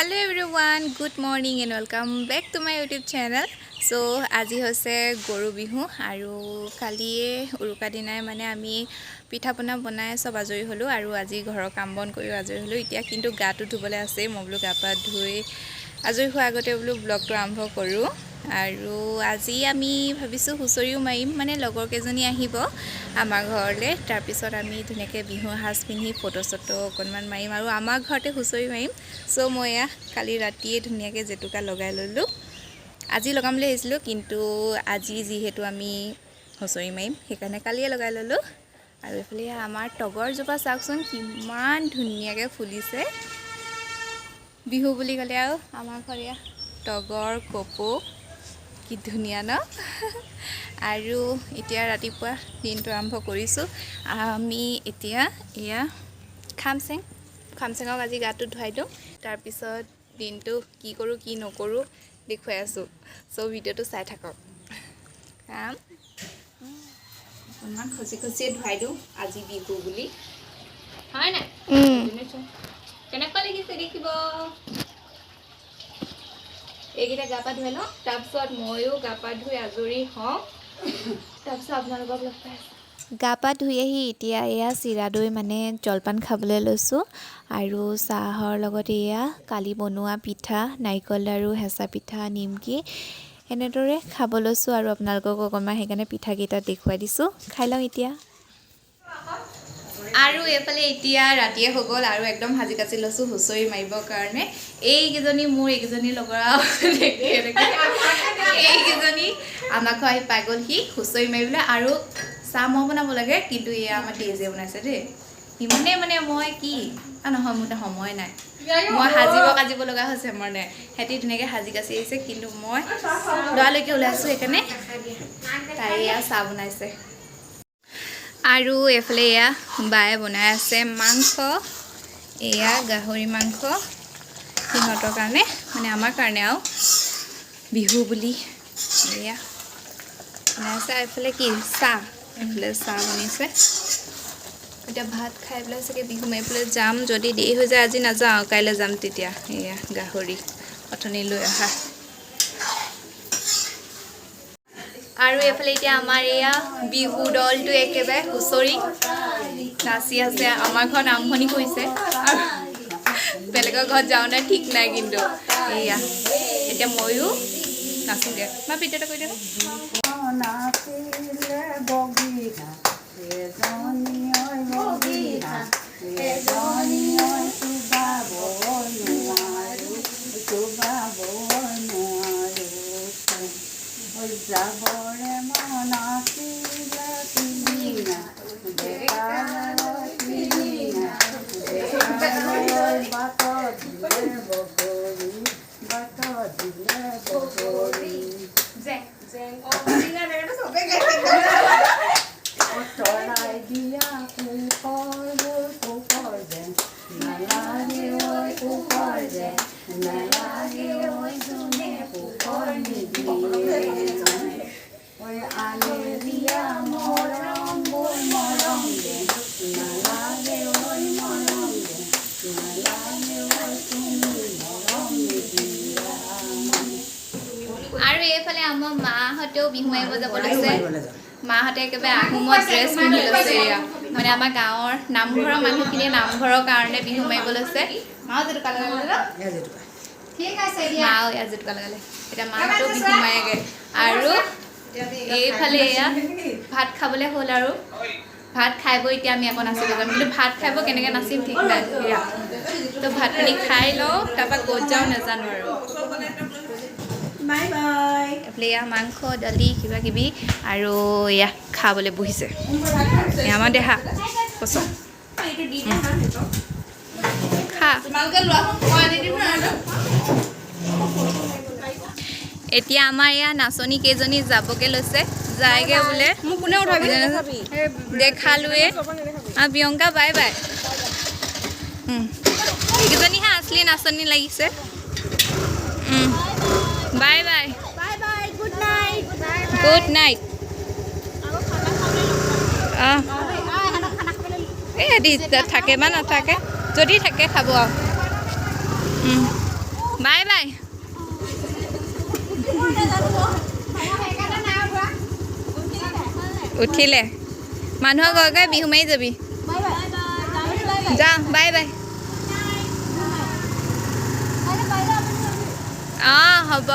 Hello everyone, good morning and welcome back to my YouTube channel. So আজি হৈছে গৰু বিহু আৰু কালিয়ে উৰুকা দিনাই মানে আমি পিঠা পনা বনাই সব আজৰি হলো আৰু আজি ঘৰৰ কাম বন কৰি আজৰি হলো এতিয়া কিন্তু গাটো ধুবলৈ আছে মই বলো গা পা ধুই আজৰি হোৱা আগতে বলো ব্লগটো আৰম্ভ কৰো আৰু আজি আমি ভাবিছো হুচৰিও মাৰিম মানে লগৰ কেজনী আহিব আমাৰ ঘৰলে তাৰ পিছত আমি ধুনীয়াকৈ বিহু হাস পিন্ধি ফটো চটো অকনমান মাৰিম আৰু আমাৰ ঘৰতে হুচৰি মাৰিম সো মই কালি ৰাতিয়ে ধুনীয়াকৈ জেতুকা লগাই ললো আজি লগাম বুলি আহিছিলো কিন্তু আজি যিহেতু আমি হুচৰি মাৰিম সেইকাৰণে কালিয়ে লগাই ললো আৰু এফালে আমাৰ টগৰ জোপা চাওকচোন কিমান ধুনীয়াকৈ ফুলিছে বিহু বুলি ক'লে আৰু আমাৰ ঘৰিয়া টগৰ কপৌ কি ধুনীয়া ন আৰু এতিয়া ৰাতিপুৱা দিনটো আৰম্ভ কৰিছো আমি এতিয়া এয়া খামচেঙক আজি গাটো ধুৱাই দিওঁ তাৰ পিছত দিনটো কি কৰো কি নকৰো দেখুৱাই আছো সো ভিডিওটো চাই থাকক কাম অকনমান খচি ধুৱাই দিওঁ আজি বিহু বুলি হয় না কেনেকুৱা লাগিছে দেখিব এইকেইটা গা পা ধুই লওঁ তাৰপিছত ময়ো গা পা ধুই আজৰি হওঁ তাৰপিছত আপোনালোকক লগ পাই গা পা ধুই আহি এতিয়া এয়া চিৰা দৈ মানে জলপান খাবলৈ লৈছোঁ আৰু চাহৰ লগত এয়া কালি বনোৱা পিঠা নাৰিকল আৰু হেঁচা পিঠা নিমকি এনেদৰে খাব লৈছোঁ আৰু আপোনালোকক অকণমান সেইকাৰণে পিঠাকেইটা দেখুৱাই দিছোঁ খাই লওঁ এতিয়া আৰু এফালে এতিয়া ৰাতিয়ে হৈ গ'ল আৰু একদম সাজি কাচি লৈছোঁ হুঁচৰি মাৰিবৰ কাৰণে এইকেইজনী মোৰ এইকেইজনী লগৰ এইকেইজনী আমাক আহি পাই গ'ল সি হুঁচৰি মাৰিবলৈ আৰু চাহ মই বনাব লাগে কিন্তু এয়া আমাৰ তেজে বনাইছে দেই ইমানে মানে মই কি নহয় মোৰ সময় নাই মই সাজিব লগা হৈছে মানে সিহঁতি ধুনীয়াকৈ সাজি কাচি আহিছে কিন্তু মই লৰালৈকে ওলাইছোঁ সেইকাৰণে তাই এয়া চাহ বনাইছে আৰু এফালে এয়া বায়ে বনাই আছে মাংস এয়া গাহৰি মাংস সিহঁতৰ কাৰণে মানে আমাৰ কাৰণে আৰু বিহু বুলি এয়া বনাই আছে এফালে কি চাহ এফালে চাহ বনাইছে এতিয়া ভাত খাই পেলাই চাগে বিহু মাৰি পেলাই যাম যদি দেৰি হৈ যায় আজি নাযাওঁ কাইলৈ যাম তেতিয়া এয়া গাহৰি অথনি লৈ অহা আৰু এফালে এতিয়া আমাৰ এয়া বিহু দলটো একেবাৰে হুঁচৰি নাচি আছে আমাৰ ঘৰত আৰম্ভণি কৰিছে বেলেগৰ ঘৰত যাওঁ নাই ঠিক নাই কিন্তু এয়া এতিয়া ময়ো নাচোঁগে মই ভিডিঅ'টো কৰি দিওঁ যাবৰে মনাছিলে তিনিনা তিনিনা বাটত দিলে বগৰী তৰাই দিয়া পোকৰ যেন নালাগে ঐ পোকৰ যেন নালাগে ঐ যোনে পোকৰ নিদিয়ে আনে দিয়া মৰম মৰম দে নালাগে ঐ মৰম দে নালাগে ঐ তুমি মৰম নিদিয়া আৰু এইফালে আমাৰ মাহঁতেও বিহু মাৰিব যাব লৈছে মাহঁতে একেবাৰে আহোমত ড্ৰেছ পিন্ধি লৈছে এয়া মানে আমাৰ গাঁৱৰ নামঘৰৰ মানুহখিনিয়ে নামঘৰৰ কাৰণে বিহু মাৰিব লৈছে মাও জেতুকা লগালে ঠিক আছে মাও এয়া জেতুকা লগালে এতিয়া মাহঁতেও বিহু মাৰেগে আৰু এইফালে এয়া ভাত খাবলৈ হ'ল আৰু ভাত খাই বৈ এতিয়া আমি আকৌ নাচিব যাম কিন্তু ভাত খাই বৈ কেনেকৈ নাচিম ঠিক নাই এয়া তো ভাত পানী খাই লওঁ তাৰপৰা ক'ত যাওঁ নাজানো আৰু এফালে এয়া মাংস দালি কিবা কিবি আৰু এয়া খাবলৈ বহিছে এয়া আমাৰ দেহা পচন্দ খা এতিয়া আমাৰ এয়া নাচনী কেইজনী যাবগে লৈছে যায়গে বোলে দেখালোৱে প্ৰিয়ংকা বাই বাই এইকেইজনীহে আছলি নাচনী লাগিছে বাই বাই গুড নাইট এই থাকে বা নাথাকে যদি থাকে খাব আৰু বাই বাই উঠিলে মানুহক গৈ বিহু মাৰি যাবি যা বাই বাই হ'ব